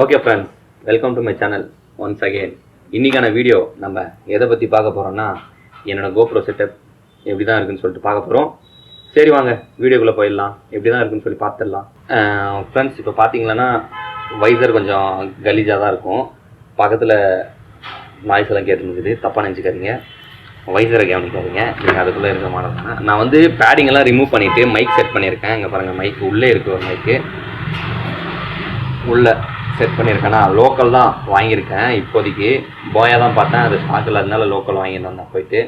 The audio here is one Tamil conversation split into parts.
Okay friends, welcome to my channel once again. இன்றைக்கான வீடியோ நம்ம எதை பற்றி பார்க்க போகிறோம்னா, என்னோடய கோப்ரோ செட்டப் எப்படி தான் இருக்குன்னு சொல்லிட்டு பார்க்க போகிறோம். சரி வாங்க வீடியோக்குள்ளே போயிடலாம். எப்படி தான் இருக்குன்னு சொல்லி பார்த்துடலாம். ஃப்ரெண்ட்ஸ், இப்போ பார்த்தீங்கன்னா வைசர் கொஞ்சம் கலீஜாக தான் இருக்கும். பக்கத்தில் நாய்ஸ் எல்லாம் கேட்டுருந்துக்குது, தப்பாக நினச்சிக்காதீங்க. வைசரை கவனிக்காதீங்க, நீங்கள் அதுக்குள்ளே இருக்க மாட்டேங்க. நான் வந்து பேடிங்கெல்லாம் ரிமூவ் பண்ணிவிட்டு மைக் செட் பண்ணியிருக்கேன். இங்கே பாருங்கள், மைக் உள்ளே இருக்குது. ஒரு மைக்கு உள்ளே செட் பண்ணியிருக்கேன். நான் லோக்கல் தான் வாங்கியிருக்கேன். இப்போதைக்கு போயா தான் பார்த்தேன், அது ஸ்டாக் இல்லாதனால லோக்கல் வாங்கிட்டு வந்தேன் போயிட்டு.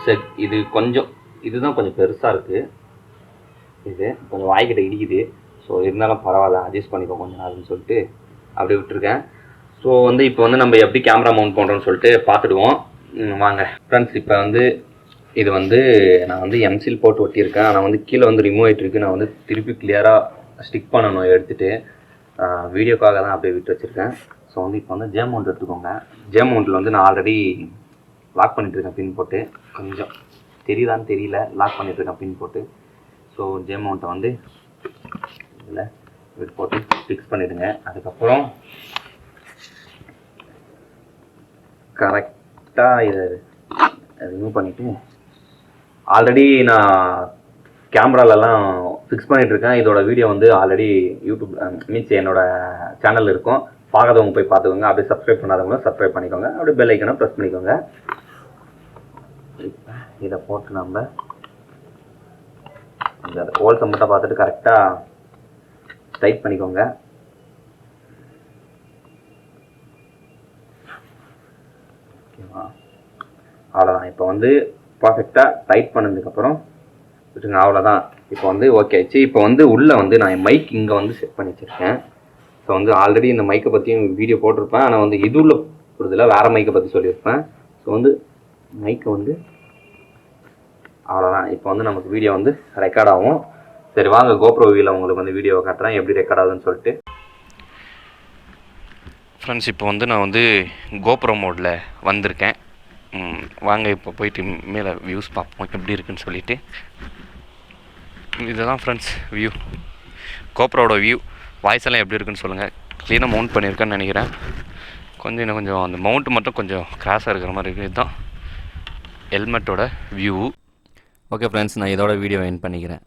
செட் இது கொஞ்சம் இதுதான் கொஞ்சம் பெருசாக இருக்குது. இது கொஞ்சம் வாய்க்கிட்ட இடிக்குது. ஸோ இருந்தாலும் பரவாயில்ல, அட்ஜஸ்ட் பண்ணிக்கோ கொஞ்சம் நாள்னு சொல்லிட்டு அப்படி விட்டுருக்கேன். ஸோ வந்து இப்போ வந்து நம்ம எப்படி கேமரா மவுண்ட் பண்ணுறோன்னு சொல்லிட்டு பார்த்துடுவோம். வாங்க ஃப்ரெண்ட்ஸ். இப்போ வந்து இது வந்து நான் வந்து எம்சில் போட்டு ஒட்டியிருக்கேன். ஆனால் வந்து கீழே வந்து ரிமூவ் ஆகிட்டு இருக்குது. நான் வந்து திருப்பி கிளியராக ஸ்டிக் பண்ணணும் எடுத்துகிட்டு. வீடியோக்காக தான் அப்படியே விட்டு வச்சுருக்கேன். ஸோ வந்து இப்போ வந்து ஜே மவுண்ட் எடுத்துக்கோங்க. ஜே மவுண்ட்டில் வந்து நான் ஆல்ரெடி லாக் பண்ணிகிட்ருக்கேன் பின் போட்டு. கொஞ்சம் தெரியுதான்னு தெரியல, லாக் பண்ணிகிட்ருக்கேன் பின் போட்டு. ஸோ ஜே மவுண்ட்டை வந்து இதில் விட்டு போட்டு ஃபிக்ஸ் பண்ணிவிடுங்க. அதுக்கப்புறம் கரெக்டாக இதை ரிமூவ் பண்ணிவிட்டு, ஆல்ரெடி நான் கேமராலெல்லாம் ஃபிக்ஸ் பண்ணிகிட்ருக்கேன். இதோட வீடியோ வந்து ஆல்ரெடி யூடியூப் மீன்ஸ் என்னோடய சேனல் இருக்கும். பார்க்காதவங்க போய் பார்த்துக்கோங்க. அப்படியே சப்ஸ்கிரைப் பண்ணாதவங்களும் சப்ஸ்கிரைப் பண்ணிக்கோங்க. அப்படியே பெல் ஐக்கனை ப்ரெஸ் பண்ணிக்கோங்க. இப்போ இதை போட்டு நம்ம இந்த ஹோல்ஸை மட்டும் பார்த்துட்டு கரெக்டாக டைட் பண்ணிக்கோங்க. ஓகேவா? அவ்வளோதான். இப்போ வந்து பர்ஃபெக்டாக டைட் பண்ணதுக்கப்புறம் விட்டுங்க, அவ்வளோதான். இப்போ வந்து ஓகே ஆச்சு. இப்போ வந்து உள்ளே வந்து நான் மைக் இங்கே வந்து செட் பண்ணி வச்சுருக்கேன். ஸோ வந்து ஆல்ரெடி இந்த மைக்கை பற்றியும் வீடியோ போட்டிருப்பேன். ஆனால் வந்து இது உள்ள போகிறதுல வேறு மைக்கை பற்றி சொல்லியிருப்பேன். ஸோ வந்து மைக்கை வந்து அவ்வளோதான். இப்போ வந்து நமக்கு வீடியோ வந்து ரெக்கார்ட் ஆகும். சரி வாங்க, கோப்ரோ வியூவில் உங்களுக்கு வந்து வீடியோவை காட்டுறேன் எப்படி ரெக்கார்ட் ஆகுதுன்னு சொல்லிட்டு. ஃப்ரெண்ட்ஸ், இப்போ வந்து நான் வந்து கோப்ரோ மோடில் வந்திருக்கேன். வாங்க இப்போ போயிட்டு மேலே வியூஸ் பார்ப்போம் எப்படி இருக்குன்னு சொல்லிவிட்டு. இதுதான் ஃப்ரெண்ட்ஸ் வியூ, கோப்ரோட வியூ. வாய்ஸ் எல்லாம் எப்படி இருக்குன்னு சொல்லுங்கள். க்ளீனாக மவுண்ட் பண்ணியிருக்கேன்னு நினைக்கிறேன். இன்னும் கொஞ்சம் அந்த மவுண்ட் மட்டும் கொஞ்சம் கிராஸாக இருக்கிற மாதிரி இருக்குது. இதுதான் ஹெல்மெட்டோட வியூ. ஓகே ஃப்ரெண்ட்ஸ், நான் இதோட வீடியோ எண்ட் பண்ணிக்கிறேன்.